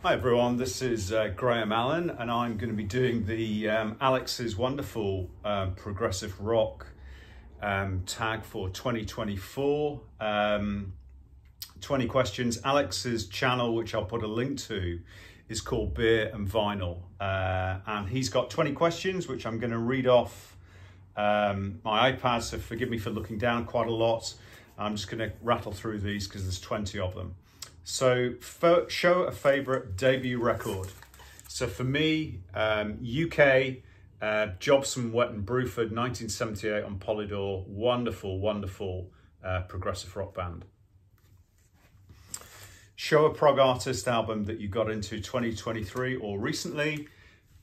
Hi everyone, this is Graham Allen and I'm going to be doing the Alex's Wonderful Progressive Rock tag for 2024. 20 questions. Alex's channel, which I'll put a link to, is called Beer and Vinyl, and he's got 20 questions which I'm going to read off my iPad, so forgive me for looking down quite a lot. I'm just going to rattle through these because there's 20 of them. So show a favourite debut record. So for me, UK, Jobson, Wet and Bruford, 1978 on Polydor. Wonderful, wonderful progressive rock band. Show a prog artist album that you got into 2023 or recently.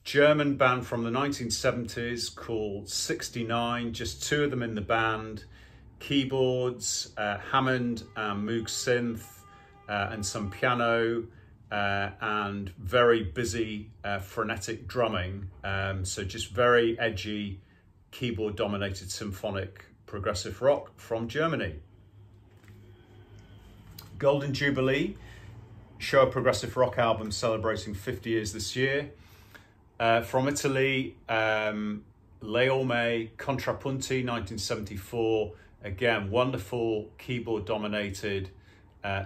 German band from the 1970s called 69, just two of them in the band. Keyboards, Hammond and Moog synth, and some piano, and very busy frenetic drumming. So just very edgy, keyboard dominated symphonic progressive rock from Germany. Golden Jubilee, show a progressive rock album celebrating 50 years this year. From Italy, Le Orme Contrapunti, 1974. Again, wonderful keyboard dominated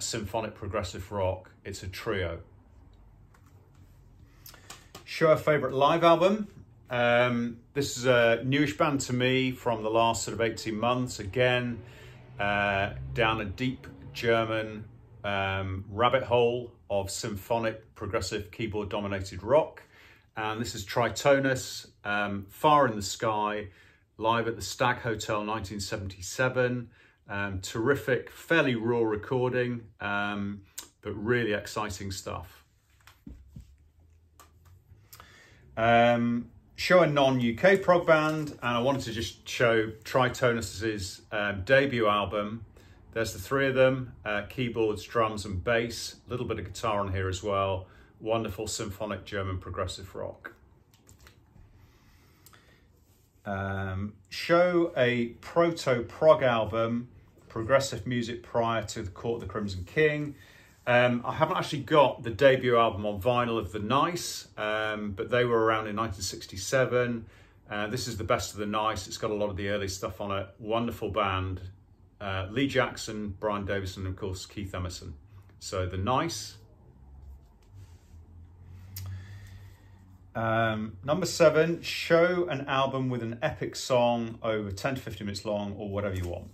symphonic progressive rock. It's a trio. Show a favourite live album. This is a newish band to me from the last sort of 18 months. Again, down a deep German rabbit hole of symphonic progressive keyboard dominated rock. And this is Tritonus, Far in the Sky, live at the Stag Hotel 1977. Terrific, fairly raw recording, but really exciting stuff. Show a non-UK prog band, and I wanted to just show Tritonus's debut album. There's the three of them, keyboards, drums and bass, a little bit of guitar on here as well. Wonderful symphonic German progressive rock. Show a proto-prog album, progressive music prior to the Court of the Crimson King. I haven't actually got the debut album on vinyl of The Nice, but they were around in 1967. This is the best of The Nice. It's got a lot of the early stuff on it. Wonderful band. Lee Jackson, Brian Davison, and of course Keith Emerson. So The Nice. Number 7, show an album with an epic song over 10 to 50 minutes long or whatever you want.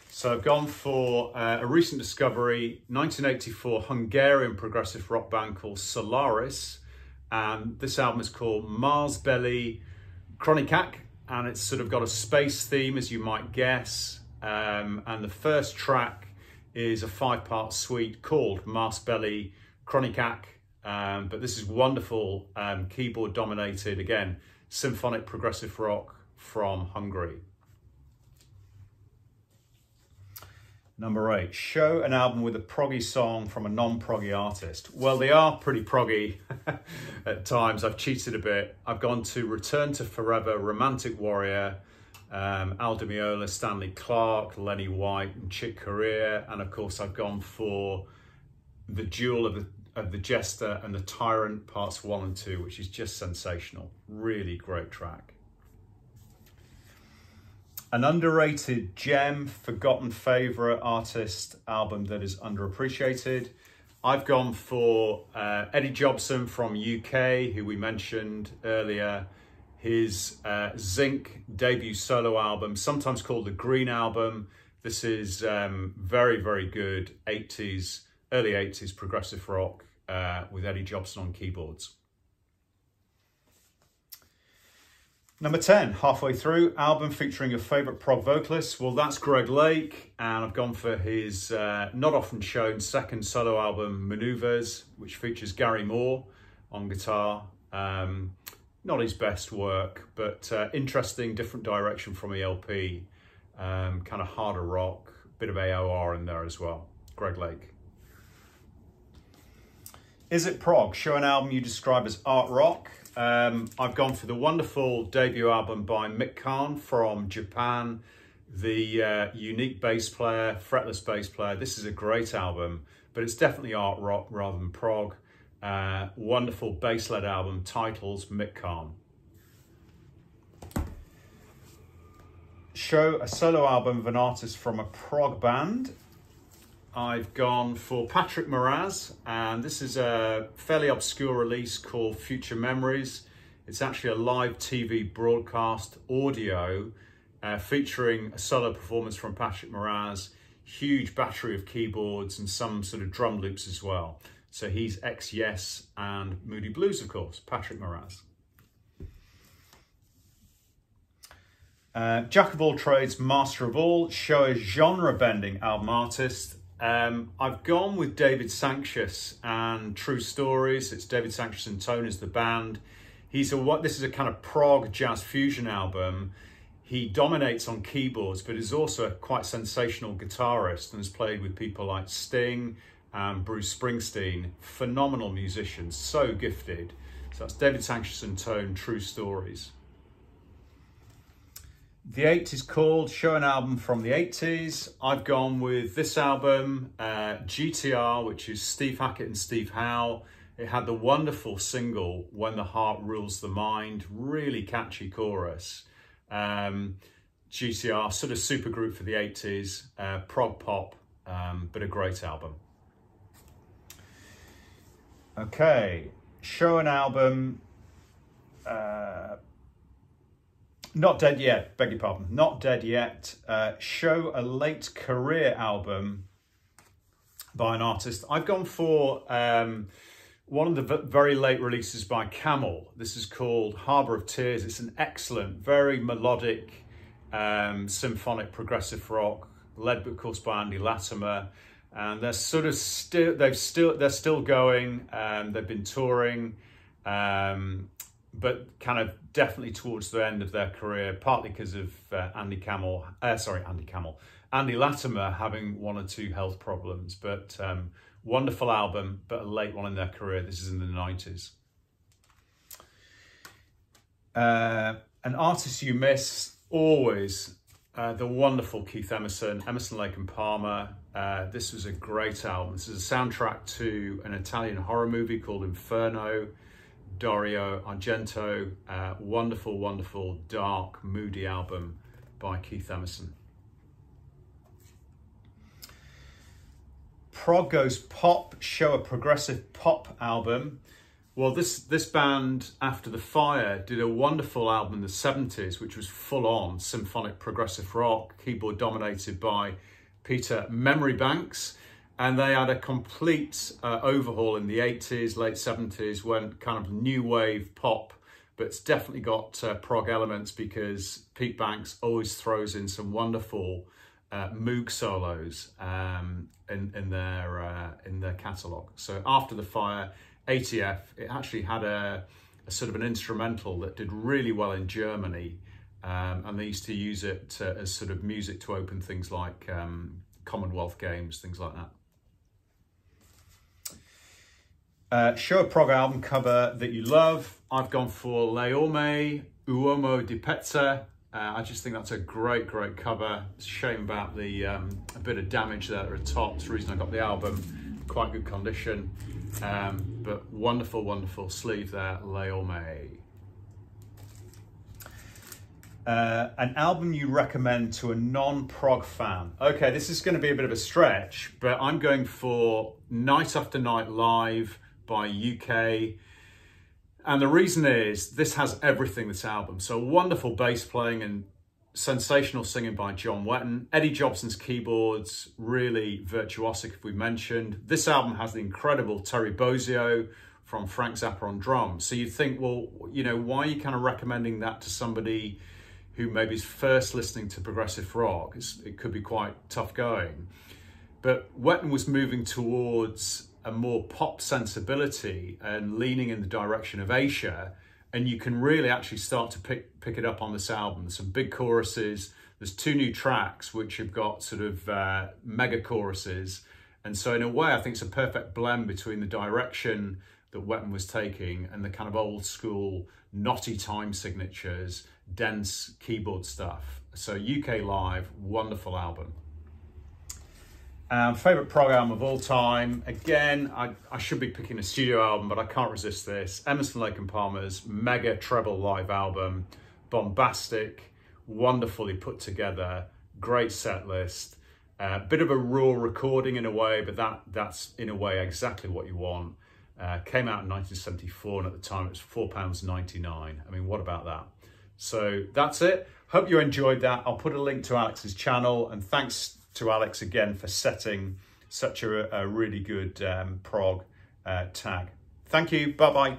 So I've gone for a recent discovery, 1984 Hungarian progressive rock band called Solaris. And this album is called Mars Belly Chronikak, and it's sort of got a space theme, as you might guess. And the first track is a 5-part suite called Mars Belly Chronikak. But this is wonderful keyboard dominated, again, symphonic progressive rock from Hungary. Number 8, show an album with a proggy song from a non-proggy artist. Well, they are pretty proggy at times. I've cheated a bit. I've gone to Return to Forever, Romantic Warrior, Al Di Meola, Stanley Clarke, Lenny White and Chick Corea. And of course, I've gone for the Duel of the Jester and the Tyrant parts 1 and 2, which is just sensational. Really great track. An underrated gem, forgotten favourite artist album that is underappreciated. I've gone for Eddie Jobson from UK, who we mentioned earlier. His Zinc debut solo album, sometimes called the Green Album. This is very, very good 80s, early 80s progressive rock with Eddie Jobson on keyboards. Number 10, halfway through, album featuring your favourite prog vocalist. Well, that's Greg Lake, and I've gone for his not often shown second solo album, Maneuvers, which features Gary Moore on guitar. Not his best work, but interesting, different direction from ELP. Kind of harder rock, bit of AOR in there as well. Greg Lake. Is it prog? Show an album you describe as art rock. I've gone for the wonderful debut album by Mick Karn from Japan, the unique bass player, fretless bass player. This is a great album, but it's definitely art rock rather than prog. Wonderful bass-led album, titles Mick Calm. Show a solo album of an artist from a prog band. I've gone for Patrick Moraz, and this is a fairly obscure release called Future Memories. It's actually a live TV broadcast audio featuring a solo performance from Patrick Moraz, huge battery of keyboards and some sort of drum loops as well. So he's ex-Yes and Moody Blues, of course, Patrick Moraz. Jack of all trades, master of all, show a genre-bending album artist. I've gone with David Sancious and True Stories. It's David Sancious and Tone is the band. This is a kind of prog jazz fusion album. He dominates on keyboards, but is also a quite sensational guitarist and has played with people like Sting and Bruce Springsteen. Phenomenal musicians, so gifted. So that's David Sancious and Tone, True Stories. The 80s called, show an album from the 80s. I've gone with this album, GTR, which is Steve Hackett and Steve Howe. It had the wonderful single, When the Heart Rules the Mind, really catchy chorus. GTR, sort of super group for the 80s, prog pop, but a great album. Okay, show an album, Not Dead Yet, beg your pardon, Not Dead Yet. Show a late career album by an artist. I've gone for one of the very late releases by Camel. This is called Harbour of Tears. It's an excellent, very melodic, symphonic progressive rock, led of course by Andy Latimer. And they're sort of they're still going. They've been touring. But kind of definitely towards the end of their career, partly because of Andy Latimer having one or two health problems. But wonderful album, but a late one in their career. This is in the 90s. An artist you miss, always, the wonderful Keith Emerson, Emerson, Lake and Palmer. This was a great album. This is a soundtrack to an Italian horror movie called Inferno. Dario Argento, wonderful, wonderful, dark, moody album by Keith Emerson. Prog Goes Pop, show a progressive pop album. Well, this band, After the Fire, did a wonderful album in the 70s, which was full-on symphonic progressive rock, keyboard dominated by Peter Memory Banks. And they had a complete overhaul in the 80s, late 70s, went kind of new wave pop, but it's definitely got prog elements because Pete Banks always throws in some wonderful Moog solos in their catalogue. So After the Fire, ATF, it actually had a sort of an instrumental that did really well in Germany, and they used to use it as sort of music to open things like Commonwealth Games, things like that. Show a prog album cover that you love. I've gone for L'Uomo di Pezza. I just think that's a great, great cover. It's a shame about the a bit of damage there at the top. It's the reason I got the album. Quite good condition, but wonderful, wonderful sleeve there, L'Uomo. An album you recommend to a non-prog fan. Okay, this is going to be a bit of a stretch, but I'm going for Night After Night Live by UK. And the reason is, this has everything, this album. So wonderful bass playing and sensational singing by John Wetton. Eddie Jobson's keyboards, really virtuosic, if we mentioned. This album has the incredible Terry Bozzio from Frank Zappa on drums. So you'd think, well, you know, why are you kind of recommending that to somebody who maybe is first listening to progressive rock? It could be quite tough going. But Wetton was moving towards a more pop sensibility and leaning in the direction of Asia, and you can really actually start to pick it up on this album. There's some big choruses. There's 2 new tracks which have got sort of mega choruses, and so in a way I think it's a perfect blend between the direction that Wetton was taking and the kind of old school knotty time signatures, dense keyboard stuff. So UK Live, wonderful album. Favorite prog album of all time. Again, I should be picking a studio album, but I can't resist this. Emerson, Lake and Palmer's mega treble live album. Bombastic, wonderfully put together, great set list. Bit of a raw recording in a way, but that's in a way exactly what you want. Came out in 1974, and at the time it was £4.99. I mean, what about that? So that's it. Hope you enjoyed that. I'll put a link to Alex's channel, and thanks to Alex again for setting such a really good prog tag. Thank you. Bye-bye.